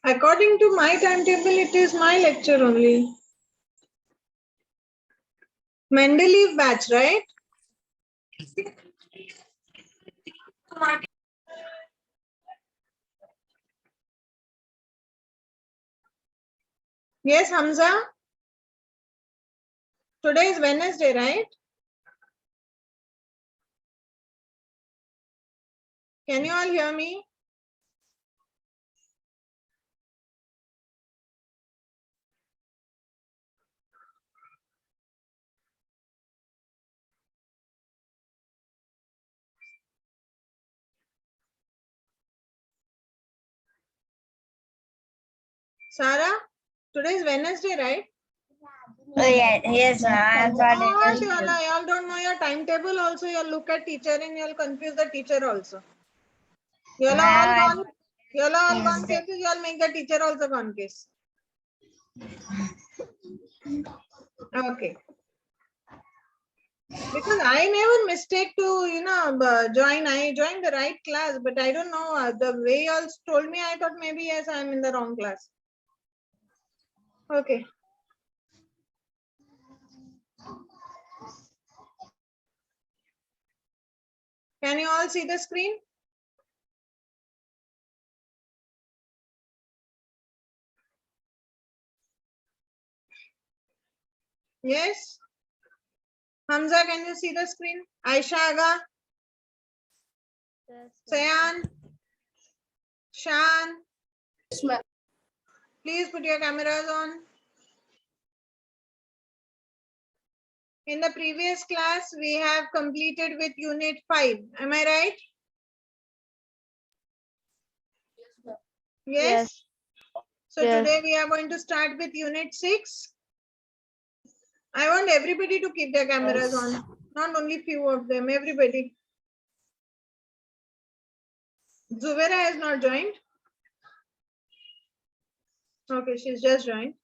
According to my timetable, it is my lecture only. Mendeleev batch, right? Yes, Hamza. Today is Wednesday, right? Can you all hear me? Sarah, today is Wednesday, right? Oh, yeah, yes, ma'am. I thought What it you was. all don't know your timetable also. You'll look at teacher and you'll confuse the teacher also. You'll all Ma'am, gone. You'll all gone Tuesday. cases. You'll make the teacher also gone case. Okay. Because I never mistake to join. I joined the right class, but I don't know the way you all told me. I thought maybe yes, I'm in the wrong class. Okay. Can you all see the screen? Yes. Hamza, can you see the screen? Aisha Aga, Sayan, Shan. Please put your cameras on. In the previous class, we have completed with unit 5. Am I right? Yes. So today we are going to start with unit 6. I want everybody to keep their cameras on. Not only few of them, everybody. Zubera has not joined. Okay, she's just joined.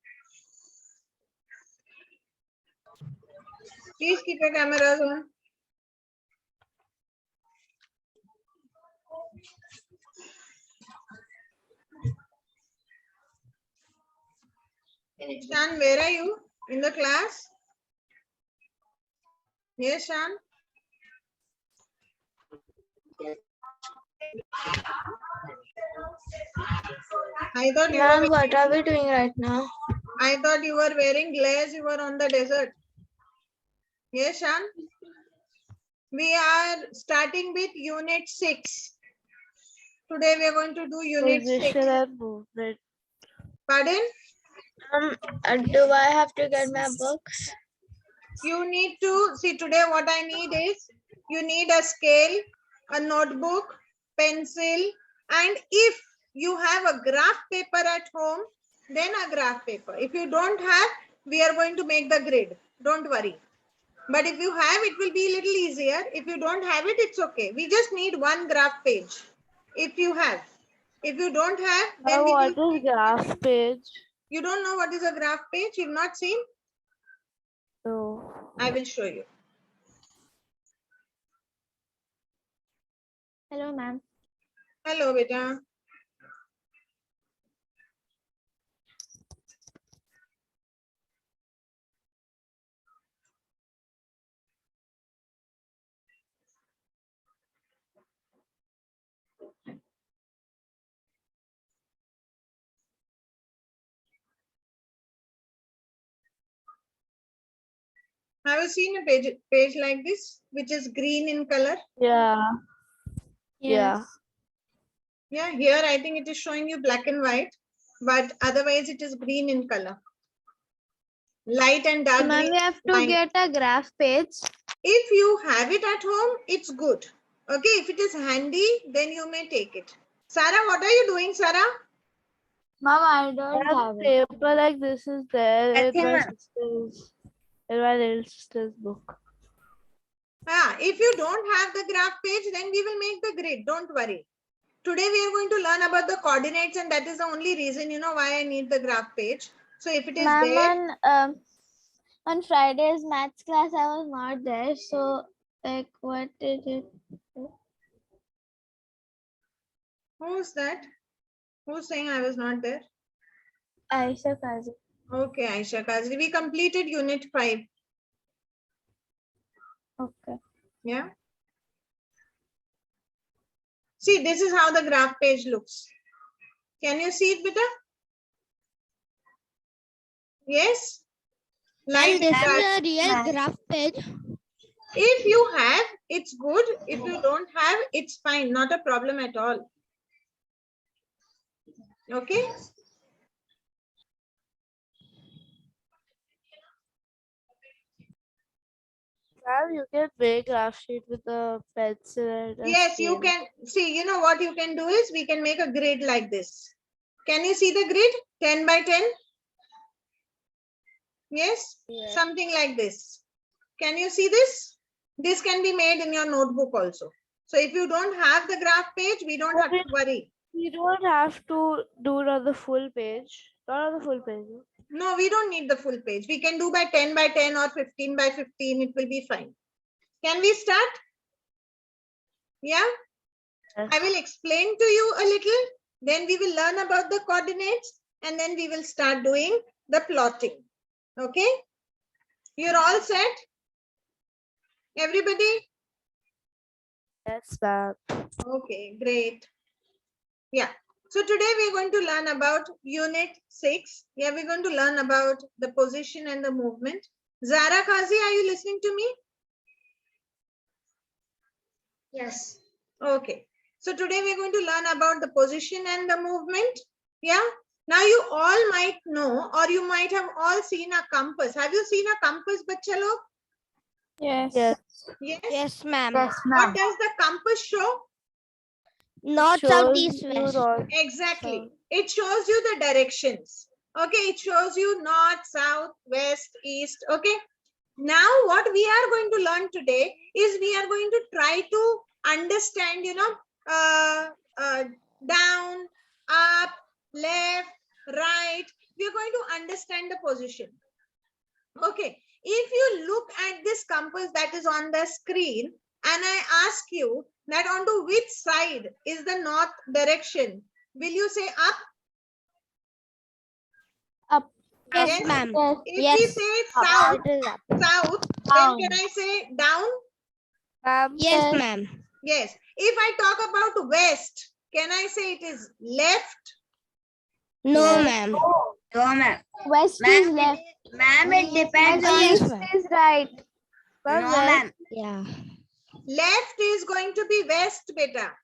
Please keep your cameras on. Shan, where are you? In the class? Yes, Shan. I thought Ma'am, what are we doing right now? I thought you were wearing glass. You were on the desert. Yes, Shan. We are starting with unit 6. Today we are going to do unit 6. Pardon? Do I have to get my books? You need to see today what I need is you need a scale, a notebook, pencil, and if you have a graph paper at home, then a graph paper. If you don't have, we are going to make the grid. Don't worry. But if you have, it will be a little easier. If you don't have it, it's okay. We just need one graph page. If you have. If you don't have, then What is graph page? You don't know what is a graph page? You've not seen? No. I will show you. Hello, ma'am. Hello, beta. Have you seen a page like this, which is green in color? Yeah. Yeah. Yeah, here I think it is showing you black and white, but otherwise it is green in color. Light and dark Ma'am, green. we have to get a graph page. If you have it at home, it's good. Okay, if it is handy, then you may take it. Sarah, what are you doing, Sarah? Mom, I don't have it. Paper like this is there with Nothing, my ma'am. sister's, in my little sister's book. If you don't have the graph page, then we will make the grid. Don't worry. Today we are going to learn about the coordinates, and that is the only reason, why I need the graph page. So if it is there. Ma'am, on Friday's maths class, I was not there. So, like, what did it? Who's that? Who's saying I was not there? Aisha Kazi. Okay, Aisha Kazri. We completed unit 5. Okay. Yeah. See, this is how the graph page looks. Can you see it, beta? Yes. Like this that. is a real graph page. If you have, it's good. If you don't have, it's fine. Not a problem at all. Okay. Ma'am, you can make graph sheet with a pencil and a Yes, you scale. can see, you know what you can do is we can make a grid like this. Can you see the grid? 10 by 10? Yes, Yeah. something like this. Can you see this? This can be made in your notebook also. So if you don't have the graph page, we don't have to worry. You don't have to do it on the full page. Not on the full page. No, we don't need the full page. We can do by 10 by 10 or 15 by 15. It will be fine. Can we start? Yeah. Yes. I will explain to you a little. Then we will learn about the coordinates and then we will start doing the plotting. Okay. You're all set? Everybody? Yes, ma'am. Okay, great. Yeah. So today we're going to learn about unit 6. Yeah, we're going to learn about the position and the movement. Zara Kazi, are you listening to me? Yes. Okay. So today we're going to learn about the position and the movement. Yeah. Now you all might know or you might have all seen a compass. Have you seen a compass, bacha log? Yes. Yes. Yes. Yes, ma'am. What does the compass show? North, south, east, west. Exactly. It shows you the directions. Okay. It shows you north, south, west, east. Okay. Now what we are going to learn today is we are going to try to understand, you know, down, up, left, right. We are going to understand the position. Okay. If you look at this compass that is on the screen and I ask you that onto which side is the north direction, will you say up? Up. Yes, Yes. ma'am. Yes. If Yes. we say south, It is up. south, Down. then can I say down? Yes, Yes. ma'am. Yes. If I talk about west, can I say it is left? No, Yes. ma'am. No, ma'am. West Ma'am, is left. Ma'am, it depends Oh, on. yes, East ma'am. is right. No, ma'am. Yeah. Left is going to be west, beta.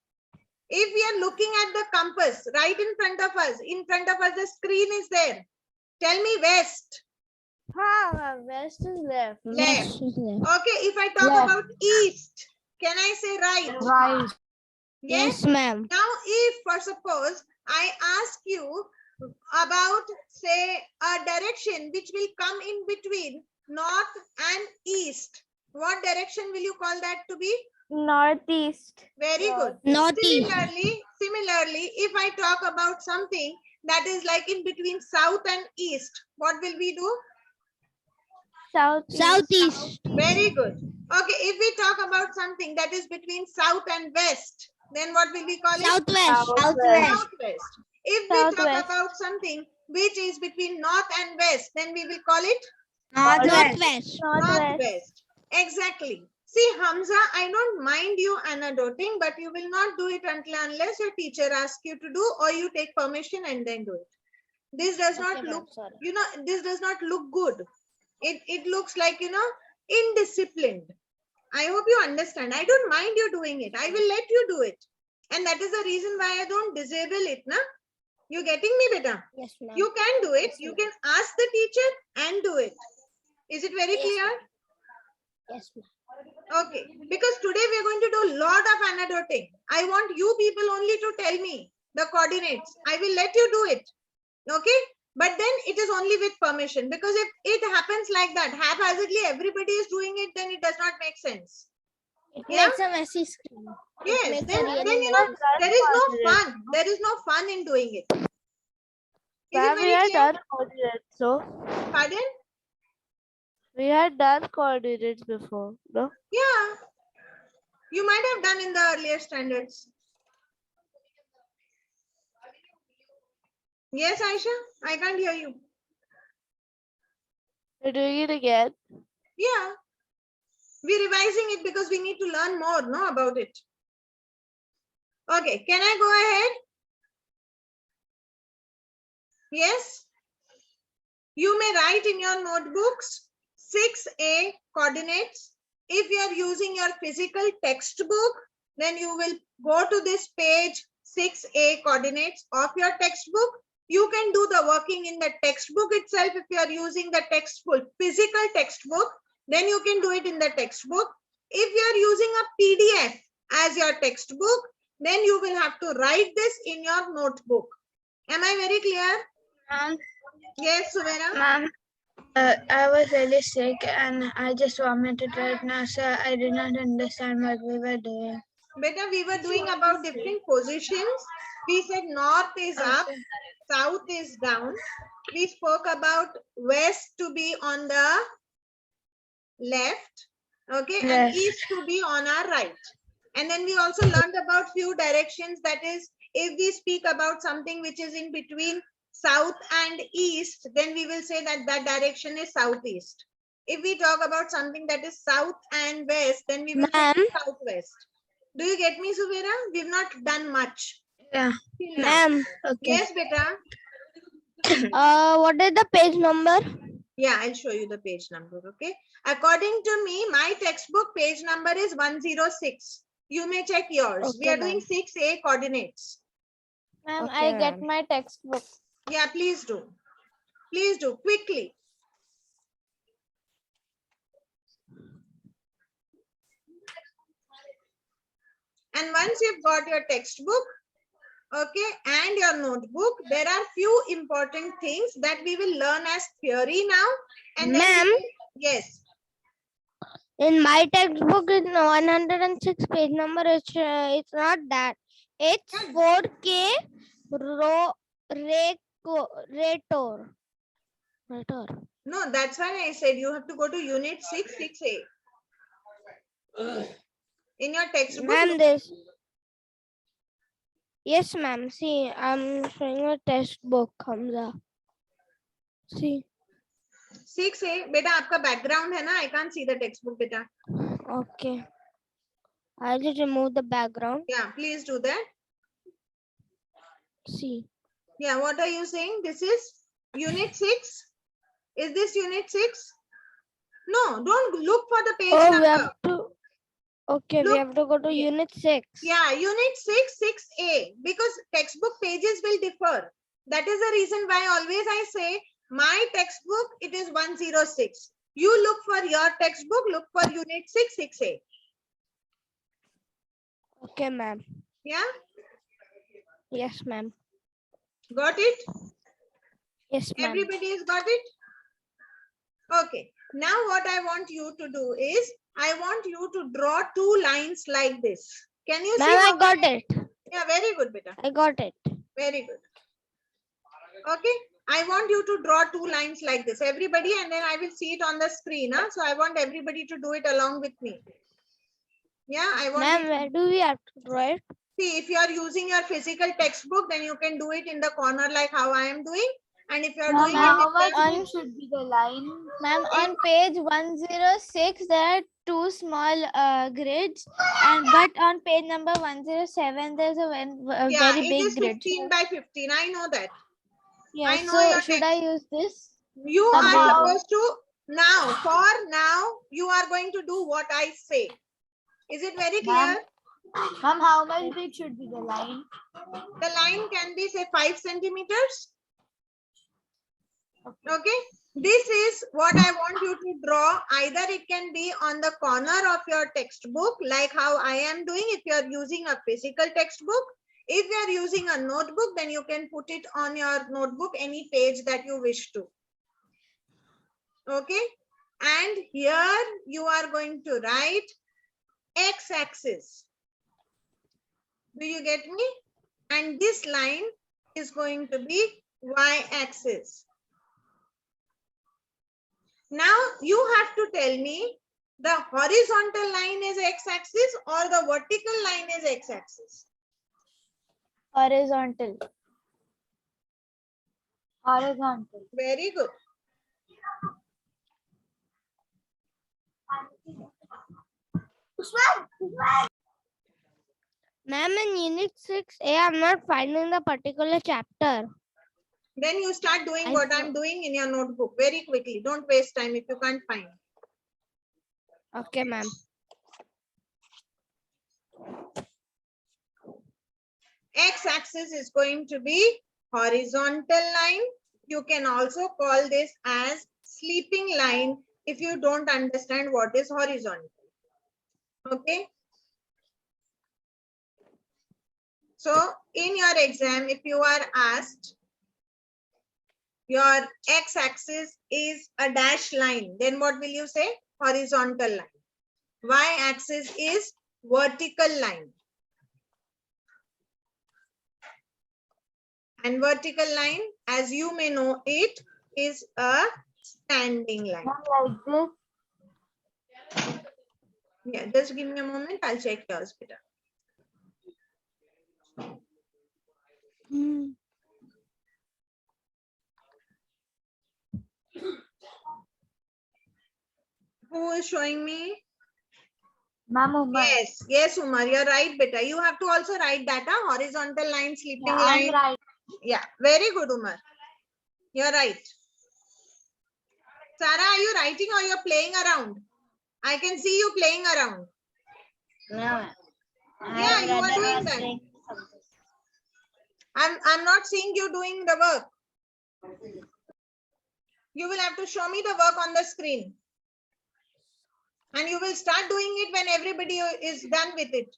If we are looking at the compass right in front of us the screen is there. Tell me west. West is left. Left. Yes, is left. Okay, if I talk Left. about east, can I say right? Right. Yes. Yes, ma'am. Now, if for suppose I ask you about say a direction which will come in between north and east, what direction will you call that to be? Northeast. Very good. Northeast. Similarly, if I talk about something that is like in between south and east, what will we do? Southeast. Southeast. Very good. Okay, if we talk about something that is between south and west, then what will we call it? Southwest. Southwest. Southwest. If we talk Southwest. about something which is between north and west, then we will call it Northwest. Northwest. northwest. Exactly. See, Hamza, I don't mind you annotating, but you will not do it unless your teacher asks you to do or you take permission and then do it. This does not Okay, look, ma'am, sorry. you know, this does not look good. It looks like, you know, indisciplined. I hope you understand. I don't mind you doing it. I will let you do it. And that is the reason why I don't disable it. Na? You getting me, beta? Yes, ma'am. You can do it. Yes, You ma'am. can ask the teacher and do it. Is it very Yes, clear? Yes, ma'am. Okay. Because today we are going to do a lot of annotating. I want you people only to tell me the coordinates. I will let you do it. Okay. But then it is only with permission, because if it happens like that, haphazardly everybody is doing it, then it does not make sense. It Yeah? makes a messy screen. Yes, makes a then really you know, messy there is no fun. There is no fun in doing it. Is it Ma'am, we very had clear? done coordinates, so Pardon? we had done coordinates before, no? Yeah. You might have done in the earlier standards. Yes, Aisha, I can't hear you. We're doing it again. Yeah, we're revising it because we need to learn more, no, about it. Okay, can I go ahead? Yes. You may write in your notebooks 6A coordinates. If you are using your physical textbook, then you will go to this page 6A coordinates of your textbook. You can do the working in the textbook itself. If you are using the textbook, physical textbook, then you can do it in the textbook. If you are using a PDF as your textbook, then you will have to write this in your notebook. Am I very clear? Ma'am, Yes, Suvera? ma'am, I was really sick and I just vomited right now, so I did not understand what we were doing. Beta, we were doing about different positions. We said north is up, Okay. south is down. We spoke about west to be on the left, okay, and Yes. east to be on our right. And then we also learned about few directions. That is, if we speak about something which is in between south and east, then we will say that that direction is southeast. If we talk about something that is south and west, then we will say Ma'am. southwest. Do you get me, Suvera? We've not done much. Yeah. till now. Ma'am, Okay. Yes, beta. what is the page number? Yeah, I'll show you the page number. Okay. According to me, my textbook page number is 106. You may check yours. We Okay, are doing 6A coordinates. Ma'am, Okay, I get ma'am. my textbook. Yeah, please do. Please do quickly. And once you've got your textbook, okay, and your notebook, there are few important things that we will learn as theory now. And then Ma'am? yes. In my textbook, it's 106 page number. It's not that. It's 4K Rator. No, that's why I said you have to go to unit 6, 6A. In your textbook. Ma'am, this. Yes, ma'am. See, I'm showing a textbook, Hamza. See. 6A, beta, आपका background है ना? I can't see the textbook, beta. Okay. I'll just remove the background. Yeah, please do that. See. Yeah, what are you saying? This is unit 6? Is this unit 6? No, don't look for the page Oh, number. we have to. Okay, we Look. have to go to unit 6. Yeah, unit 6, 6A, because textbook pages will differ. That is the reason why always I say my textbook, it is 106. You look for your textbook, look for unit 6, 6A. Okay, ma'am. Yeah, Yes, ma'am. got it? Yes, ma'am. Everybody has got it? Okay, now what I want you to do is, I want you to draw 2 lines like this. Can you see? Ma'am, I how got it. Yeah, very good, beta. I got it. Very good. Okay, I want you to draw 2 lines like this, everybody, and then I will see it on the screen. Huh? So I want everybody to do it along with me. Yeah, I want Ma'am, you to where do we have to draw it? see, if you are using your physical textbook, then you can do it in the corner like how I am doing. And if you are doing it How in much the, should be the line? Ma'am, on page 106, there are 2 small grids, but on page number 107, there's a yeah, very it big is grid. 15 by 15. I know that. Yeah, I know so your should text. I use this? You The are big- supposed to now, for now, you are going to do what I say. Is it very clear? Ma'am, how much big should be the line? The line can be say 5 centimeters. Okay. This is what I want you to draw. Either it can be on the corner of your textbook, like how I am doing. If you are using a physical textbook, if you are using a notebook, then you can put it on your notebook, any page that you wish to. Okay. And here you are going to write x-axis. Do you get me? And this line is going to be y-axis. Now you have to tell me the horizontal line is x-axis or the vertical line is x-axis. Horizontal. Horizontal. Very good. Ma'am, in Unit 6A, I'm not finding the particular chapter. Then you start doing I what saw- I'm doing in your notebook very quickly. Don't waste time if you can't find. Okay, ma'am. X-axis is going to be horizontal line. You can also call this as sleeping line if you don't understand what is horizontal. Okay. So in your exam, if you are asked, your x-axis is a dash line, then what will you say? Horizontal line. Y-axis is vertical line. And vertical line, as you may know, it is a standing line. Like this. Yeah, just give me a moment. I'll check yours, Peter. Hmm. Who is showing me? Ma'am, Umar. Yes, yes, Umar, you're right, beta. You have to also write that, horizontal line, sleeping Yeah, line. I'm right. Yeah, very good, Umar. You're right. Sarah, are you writing or you're playing around? I can see you playing around. No. Yeah, you are doing that. I'm not seeing you doing the work. You will have to show me the work on the screen. And you will start doing it when everybody is done with it.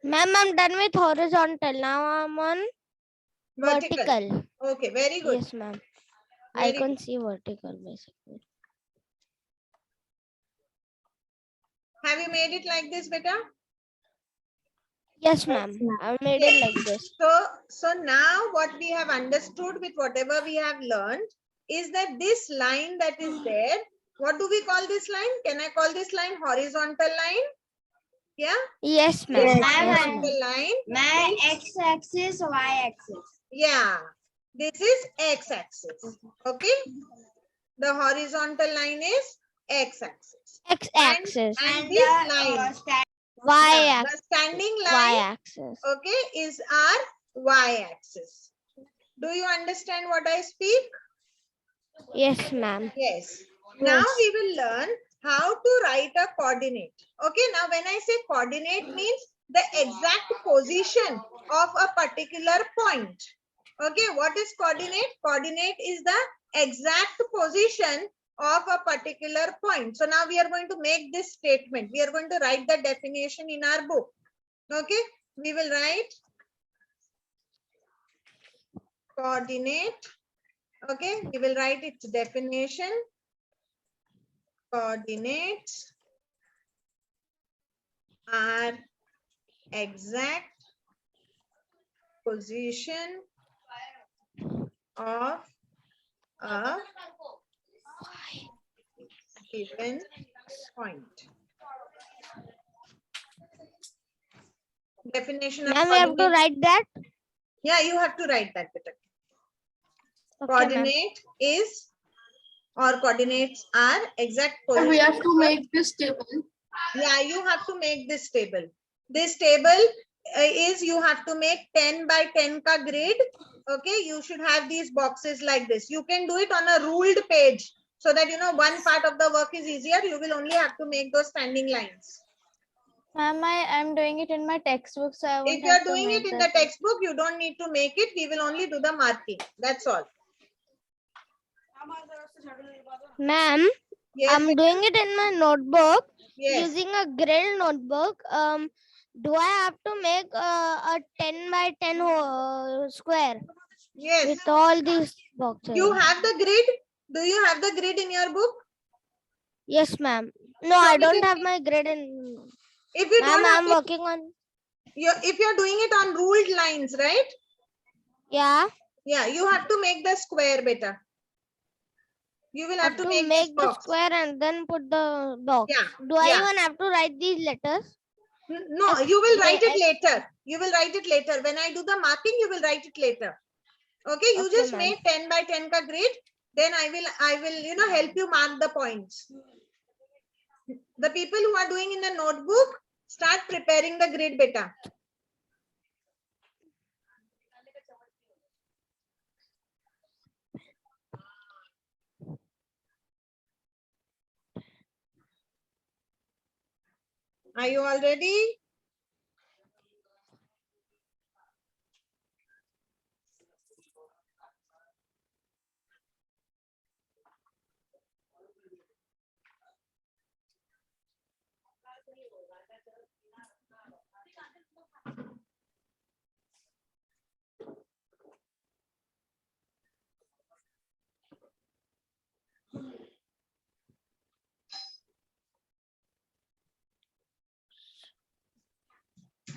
Ma'am, I'm done with horizontal. Now I'm on vertical. Okay, very good. Yes, ma'am. I Very can good. see vertical basically. Have you made it like this, beta? Yes, ma'am. I made it like this. So now what we have understood with whatever we have learned is that this line that is there, what do we call this line? Can I call this line horizontal line? Yeah, Yes, ma'am. Yes, Yes, ma'am. horizontal line. My x-axis, y-axis. Yeah, this is x-axis. Okay, the horizontal line is x-axis. X-axis. And this line, Y-axis. the standing line, Y-axis. okay, is our y-axis. Do you understand what I speak? Yes, ma'am. Yes. Now Yes. we will learn how to write a coordinate. Okay, now when I say coordinate means the exact position of a particular point. Okay, what is coordinate? Coordinate is the exact position of a particular point. So now we are going to make this statement. We are going to write the definition in our book. Okay, we will write coordinate. Okay, we will write its definition. Coordinates are exact position of a given point. Definition of Ma'am, we have to coordinate. write that. Yeah, you have to write that, Peter. Okay, ma'am. Coordinate is, or coordinates are exact position. We have to make this table. Yeah, you have to make this table. This table is, you have to make 10 by 10 ka grid. Okay, you should have these boxes like this. You can do it on a ruled page so that you know one part of the work is easier. You will only have to make those standing lines. Ma'am, I'm doing it in my textbook, so I won't If you are have to doing make it in that. the textbook, you don't need to make it. We will only do the marking. That's all. Ma'am, Yes, I'm doing it in my notebook yes. using a grill notebook. Do I have to make a 10 by 10 square Yes. with all these boxes? You have the grid. Do you have the grid in your book? Yes, ma'am. No, Show I me don't the have grid. my grid in. If you Ma'am, don't have I'm the, working on. if you're doing it on ruled lines, right? Yeah. Yeah, you have to make the square better. You will have have to to make, make this the box. square and then put the box. Yeah, Do I yeah. even have to write these letters? No, you will write it X. later. You will write it later. When I do the marking, you will write it later. Okay, you Okay, just ma'am. make 10 by 10 ka grid. Then I will, help you mark the points. The people who are doing in the notebook, start preparing the grid, beta. Are you all ready?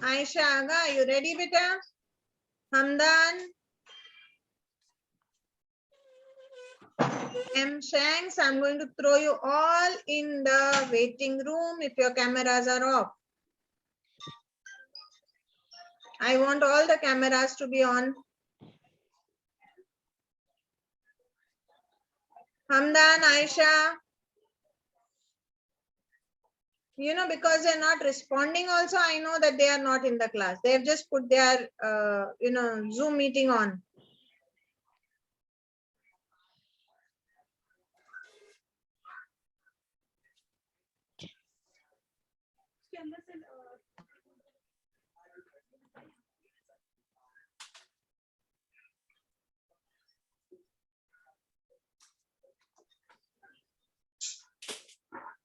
Aisha Aga, are you ready, beta? Hamdan? M. Shanks, I'm going to throw you all in the waiting room if your cameras are off. I want all the cameras to be on. Hamdan, Aisha. Because they're not responding also, I know that they are not in the class. They have just put their, Zoom meeting on.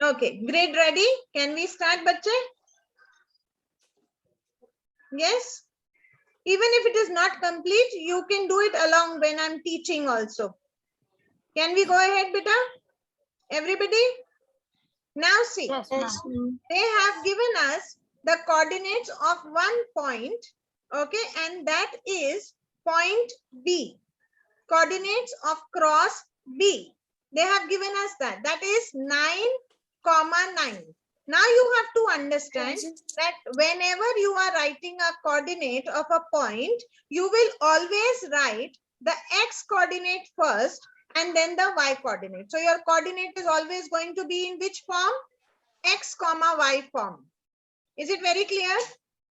Okay, grade ready? Can we start, bache? Yes? Even if it is not complete, you can do it along when I'm teaching also. Can we go ahead, beta? Everybody? Now see, they have given us the coordinates of one point, okay, and that is point B. Coordinates of cross B. They have given us that. That is 9, 9. Now you have to understand that whenever you are writing a coordinate of a point, you will always write the x coordinate first and then the y coordinate. So your coordinate is always going to be in which form? X comma y form. Is it very clear?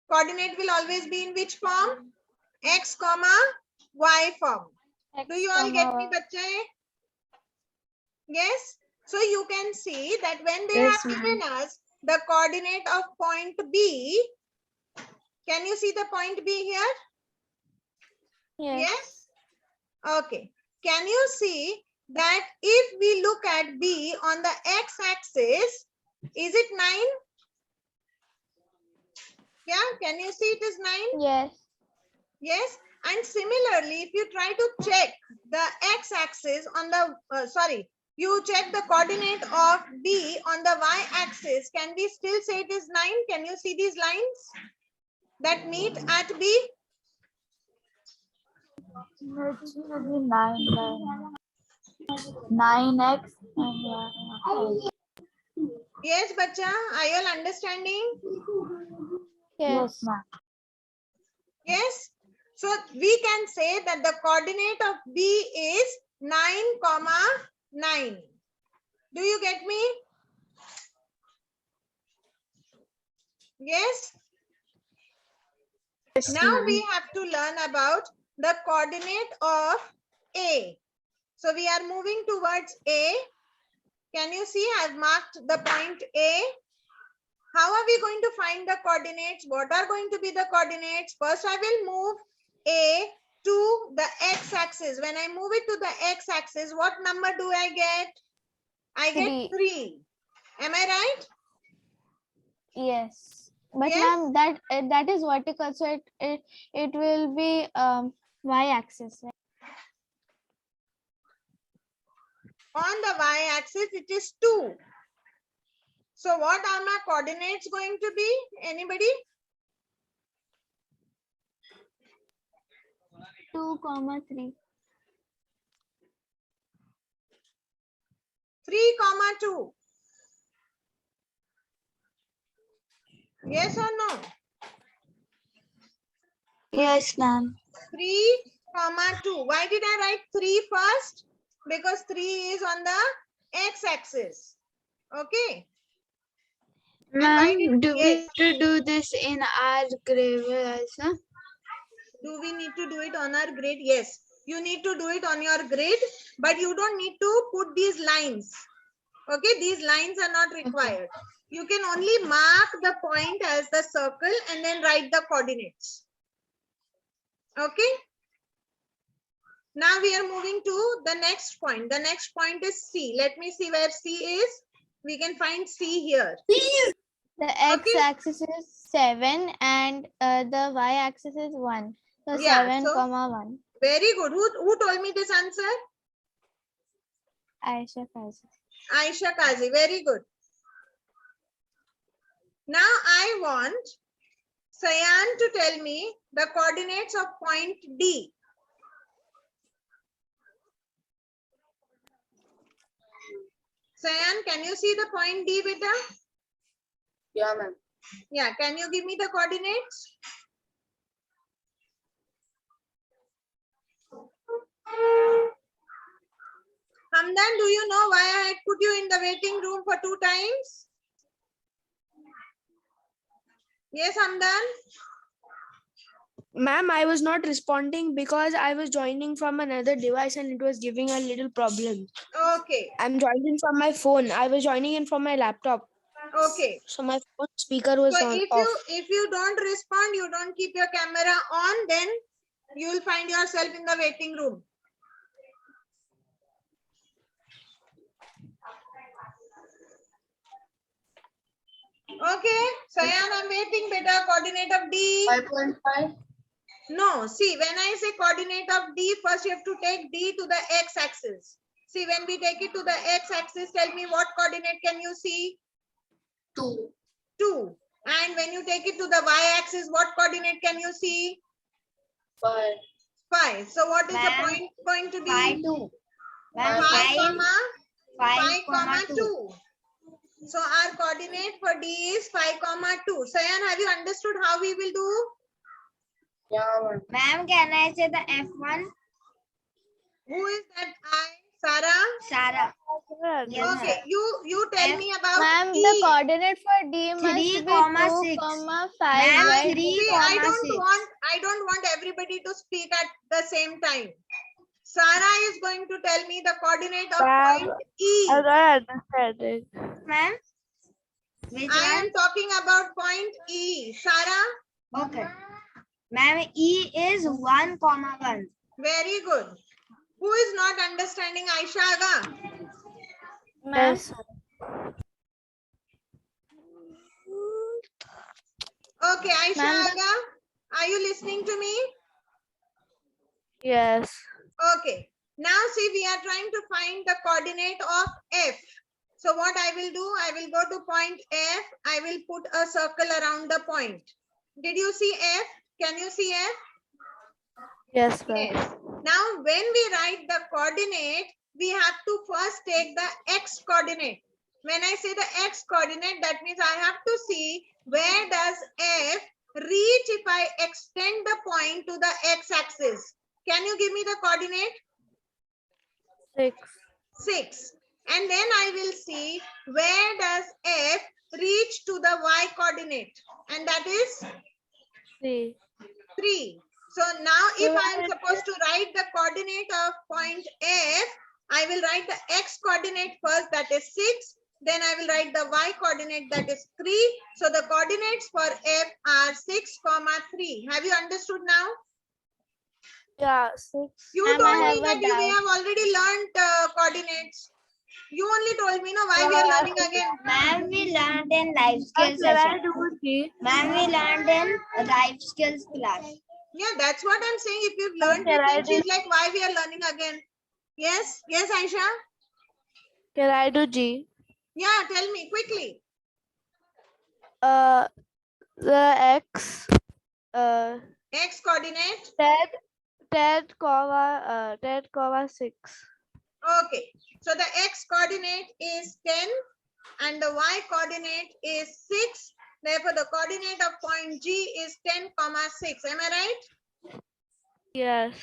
Coordinate will always be in which form? X comma y form. Do you all get me, bache? Yes. So you can see that when they have given us the coordinate of point B, can you see the point B here? Yes. Okay. Can you see that if we look at B on the x-axis, is it 9? Yeah, can you see it is 9? Yes. Yes. And similarly, if you try to check the x-axis on the, you check the coordinate of B on the y-axis, can we still say it is 9? Can you see these lines that meet at B? It should be 9x and Yes, bacha, are you all understanding? yes, ma'am. Yes. So we can say that the coordinate of B is 9, 9. Do you get me? Yes. Now we have to learn about the coordinate of A. So we are moving towards A. Can you see I've marked the point A? How are we going to find the coordinates? What are going to be the coordinates? First, I will move A to the x-axis. When I move it to the x-axis, what number do I get? I get 3. Am I right? Yes. But Yes. ma'am, that is vertical, so it will be y-axis. Right? On the y-axis, it is 2. So what are my coordinates going to be? Anybody? 2, 3. 3, 2. Yes or no? Yes, ma'am. 3, 2. Why did I write 3 first? Because 3 is on the x-axis. Okay. And why Ma'am, did- do we yes. have to do this in our grade also? Do we need to do it on our grid? Yes. You need to do it on your grid, but you don't need to put these lines. Okay, these lines are not required. You can only mark the point as the circle and then write the coordinates. Okay. Now we are moving to the next point. The next point is C. Let me see where C is. We can find C here. The x-axis is 7 and the y-axis is 1. So Yeah, 7, so- 1. Very good. Who told me this answer? Aisha Kazi. Aisha Kazi. Very good. Now I want Sayan to tell me the coordinates of point D. Sayan, can you see the point D, beta? Yeah, ma'am. Yeah, can you give me the coordinates? Hamdan, do you know why I had put you in the waiting room for 2 times? Yes, Hamdan? Ma'am, I was not responding because I was joining from another device and it was giving a little problem. Okay, I'm joining from my phone. I was joining in from my laptop. okay. So my phone speaker was So on if off. you don't respond, you don't keep your camera on, then you will find yourself in the waiting room. Okay, Sayan, I'm waiting, beta. Coordinate of D. 5.5. No, see, when I say coordinate of D, first you have to take D to the x-axis. See, when we take it to the x-axis, tell me what coordinate can you see? 2. 2. And when you take it to the y-axis, what coordinate can you see? 5. 5. So what is the Ma'am, point going to be? 5, 2. Ma'am, 5, 5, 5, 2. 2. So our coordinate for D is 5, 2. Sayan, have you understood how we will do? Yeah, ma'am. Ma'am, can I say the F1? Who is that I? Sarah? Sarah. Yes, Okay, you tell F- me about Ma'am, E. the coordinate for D must 3, be 2, 6. 5, Ma'am, right? 3, See, I $6. don't want everybody to speak at the same time. Sarah is going to tell me the coordinate of Ma'am, point E. I don't understand it. Ma'am, which I one? am talking about point E. Sarah, Okay. Ma'am, E is 1, 1. very good. Who is not understanding Aisha Aga? Ma'am, Yes. Okay, Aisha Ma'am, Aga, are you listening to me? Yes. Okay. Now see, we are trying to find the coordinate of F. So what I will do, I will go to point F. I will put a circle around the point. Did you see F? Can you see F? Yes, ma'am. Yes. Now when we write the coordinate, we have to first take the X coordinate. When I say the X coordinate, that means I have to see where does F reach if I extend the point to the X axis. Can you give me the coordinate? 6. 6. And then I will see where does F reach to the Y coordinate. And that is 3. 3. So now if I am supposed to write the coordinate of point F, I will write the X coordinate first, that is 6. Then I will write the Y coordinate, that is 3. So the coordinates for F are 6, 3. Have you understood now? Yeah, 6. You Ma'am, I told me have a that you may doubt. have already learned coordinates. You only told me, no, why we are learning again? Ma'am, we learned in life skills Can I session. do G? Ma'am, we learned in life skills class. Yeah, that's what I'm saying. If you've learned Can it, I then do- she's like, why we are learning again? Yes, yes, Aisha. Can I do G? Yeah, tell me quickly. The X, X coordinate. 10, 10, 6. Okay. So the x coordinate is 10 and the y coordinate is 6. Therefore, the coordinate of point G is 10, 6. Am I right? Yes.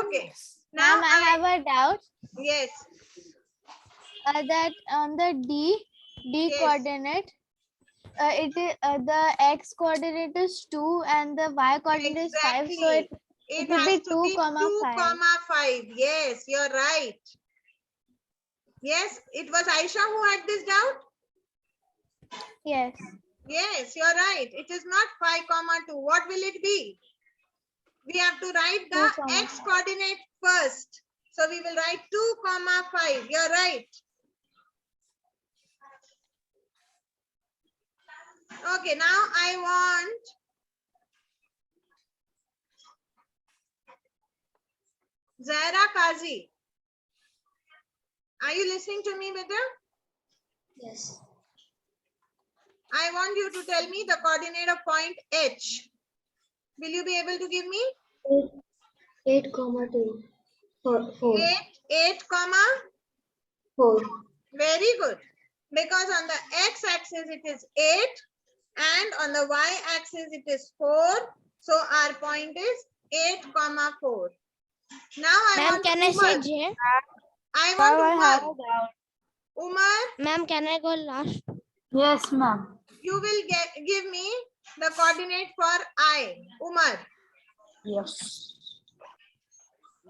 Okay. Now Ma'am, I have a doubt. yes. That on the D Yes. coordinate, it is the x coordinate is 2 and the y coordinate is 5. So Exactly. it It will has be to 2, be 2, 5. 5. Yes, you're right. Yes, it was Aisha who had this doubt. Yes. Yes, you're right. It is not 5, 2. What will it be? We have to write 2, the x coordinate first. So we will write 2, 5. You're right. Okay, now I want Zaira Kazi. Are you listening to me, beta? Yes. I want you to tell me the coordinate of point H. Will you be able to give me? 8, 2. 4. 8, 4. Very good. Because on the x-axis it is 8 and on the y-axis it is 4. So our point is 8, 4. Now I Ma'am, want can I say Umar. J? I Ma'am, I have want a doubt. Umar, Ma'am, can I go last? Yes, ma'am. you will give me the coordinate for I. Umar. Yes.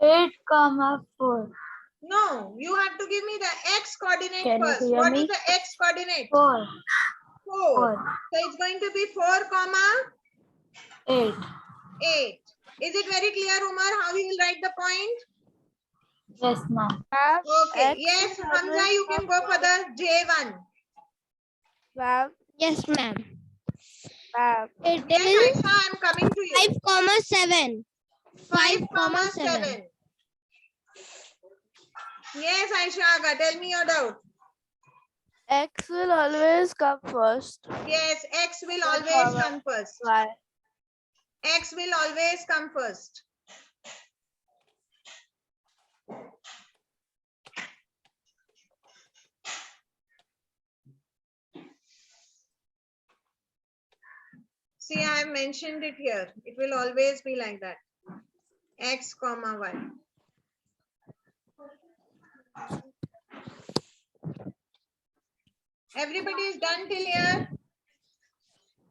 8, 4. No, you have to give me the x coordinate Can you first. hear What is me? the x coordinate? 4, 4. 4, So it's going to be 4, 8. 8. Is it very clear, Umar, how you will write the point? Yes, ma'am. Ma'am, Okay. X Yes, will Hamza, always you can come go for the J1. Ma'am, Yes, ma'am. ma'am. It Yes, is Aisha, I'm coming to you. 5, 7. 5, 7. 7. Yes, Aisha Aga, tell me your doubt. X will always come first. Yes, X will Then always comma come first. Y. X will always come first. See, I have mentioned it here. It will always be like that. X, Y. Everybody is done till here?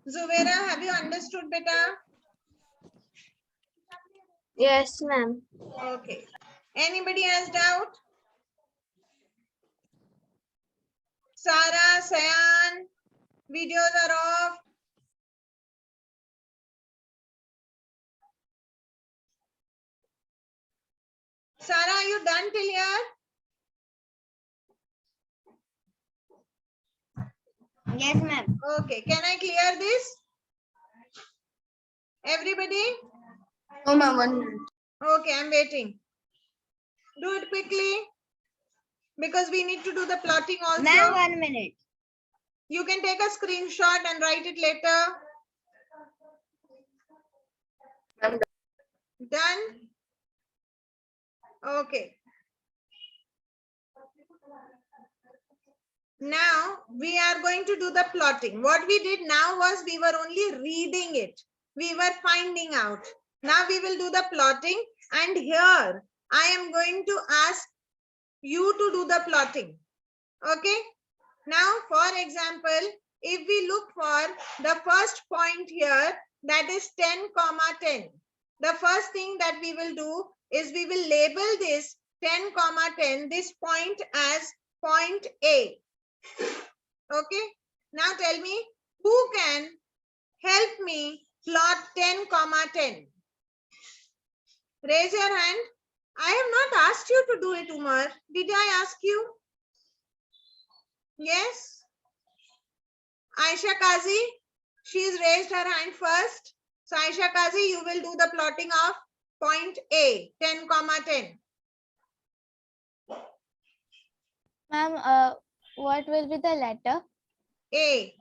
Zubaira, have you understood better? Yes, ma'am. Okay. Anybody has doubt? Sarah, Sayan, videos are off. Sarah, are you done till here? Yes, ma'am. Okay. Can I clear this? Everybody? No, ma'am. 1 minute. Okay, I'm waiting. Do it quickly. Because we need to do the plotting also. Ma'am, 1 minute. You can take a screenshot and write it later. Ma'am, Done? Okay. Now we are going to do the plotting. What we did now was we were only reading it. We were finding out. Now we will do the plotting, and here I am going to ask you to do the plotting. Okay. Now, for example, if we look for the first point here, that is 10, 10. The first thing that we will do is we will label this 10, 10, this point as point A. Okay. Now tell me, who can help me plot 10, 10? Raise your hand. I have not asked you to do it, Umar. Did I ask you? Yes. Aisha Kazi, she's raised her hand first. So Aisha Kazi, you will do the plotting of point A, 10, 10. Ma'am, what will be the letter? A.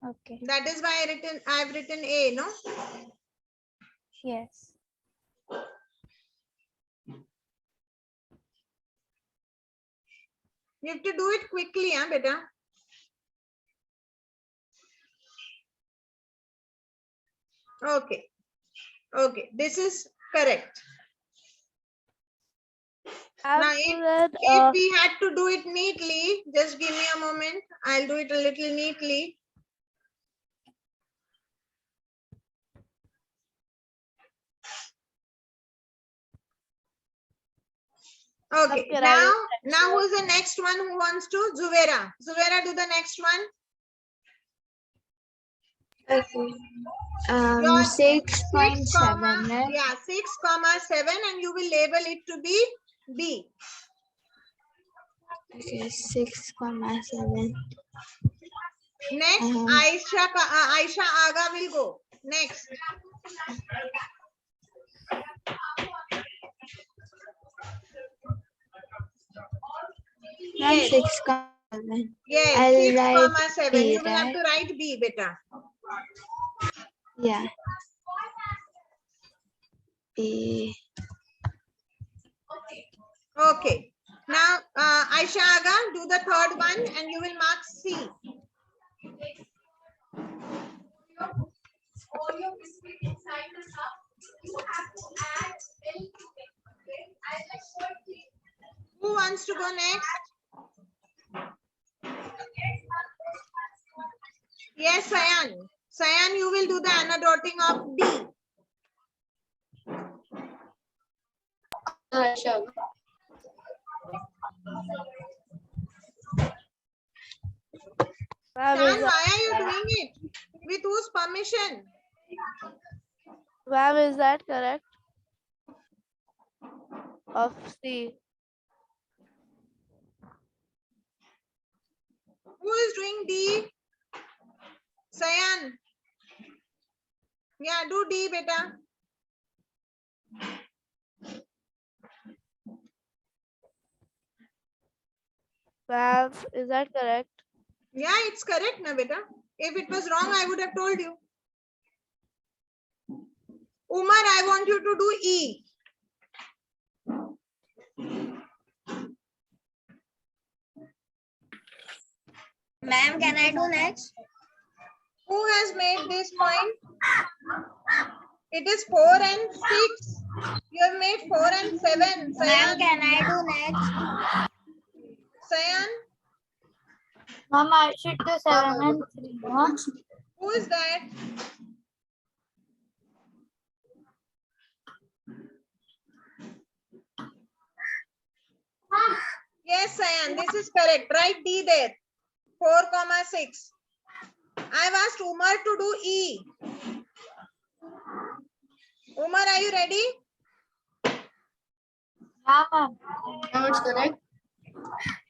Okay. That is why I have written A, no? Yes. You have to do it quickly, huh, beta? Okay. Okay, this is correct. Now, if we had to do it neatly, just give me a moment. I'll do it a little neatly. Okay, now who's the next one who wants to? Zuvera. Zuvera, do the next one. Okay. Your 6.7, right? Yeah, 6,7, and you will label it to be B. Okay, 6.7. Next, Aisha Aga will go. Next. Yes. 6.7. Yes, I'll 6,7. B, You will have right? to write B, beta. Yeah. B. Okay. Now, Aisha Aga, do the third one, and you will mark C. Who wants to go next? Yes, Sayan. Sayan, you will do the annotating of D. Sure. Sayan, why are you doing it? With whose permission? Ma'am, is that correct? Of C. Who is doing D? Sayan. Yeah, do D, beta. Ma'am, is that correct? Yeah, it's correct, na beta. If it was wrong, I would have told you. Umar, I want you to do E. Ma'am, can I do next? Who has made this point? It is 4 and 6. You have made 4 and 7. Ma'am, Sayan. can I do next? Sayan, Ma'am, I should do 7 and 3. Huh? who is that? Yes, Sayan, this is correct. Write D there. 4,6. I've asked Umar to do E. Umar, are you ready? Yeah, ma'am. Now it's correct.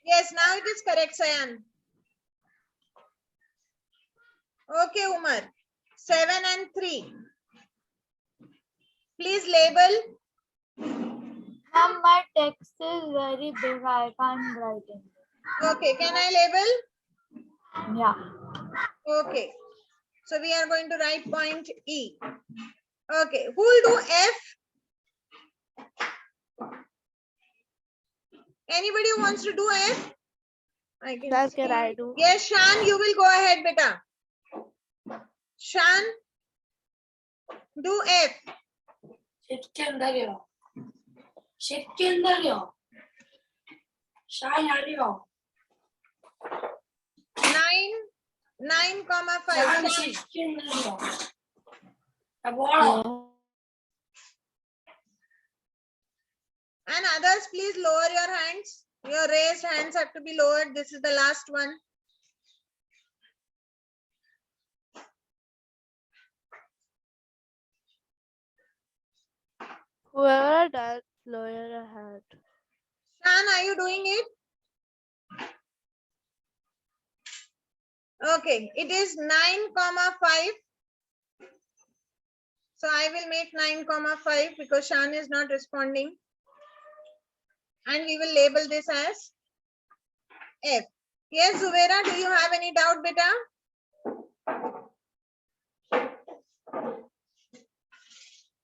Yes, now it is correct, Sayan. Okay, Umar. 7 and 3. Please label. Ma'am, my text is very big. I can't write it. Okay, can I label? Yeah. Okay. So we are going to write point E. Okay, who will do F? Anybody who wants to do F? I can That see. can I do? Yes, Shan, you will go ahead, beta. Shan, do F. Shift के अंदर ही हो shift के अंदर ही हो shine आ रही हो 9,5. Shine Shan. Shift के अंदर ही हो अब और And others, please lower your hands. Your raised hands have to be lowered. This is the last one. Whoever does lower a hand. Shan, are you doing it? Okay, it is 9,5. So I will make 9,5 because Shan is not responding. And we will label this as F. Yes, Zuvera, do you have any doubt, beta?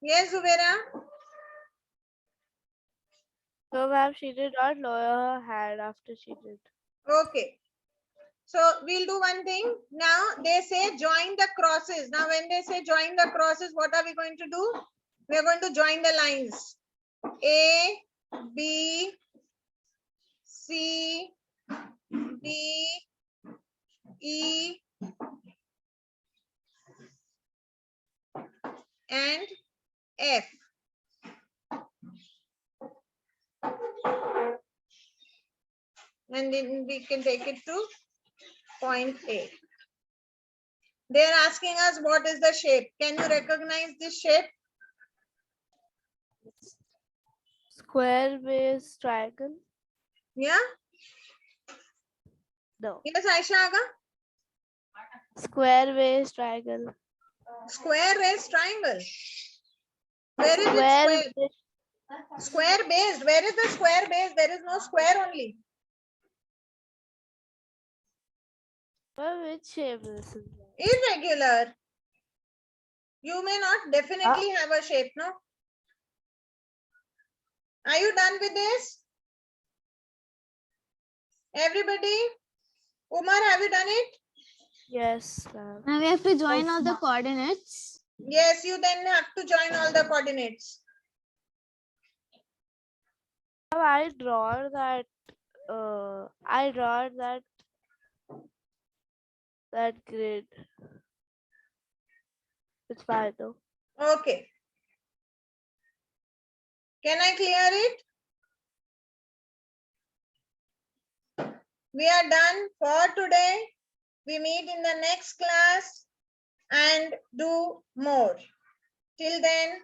Yes, Zuvera. No, ma'am, she did not lower her hand after she did. Okay. So we'll do one thing. Now they say join the crosses. Now when they say join the crosses, what are we going to do? We are going to join the lines. A, B, C, D, E, and F. And then we can take it to point A. They are asking us what is the shape. Can you recognize this shape? Square base triangle. Yeah? No. Yes, Aisha Aga? Square base triangle. Square raised triangle. Where is Square it square? Square based. Where is the square base? There is no square only. Which shape this is? Irregular. You may not definitely have a shape, no? Are you done with this? Everybody? Umar, have you done it? Yes, ma'am. Now we have to join all the coordinates. Yes, you then have to join all the coordinates. I draw that. I draw that grid. It's fine though. Okay. Can I clear it? We are done for today. We meet in the next class and do more. Till then,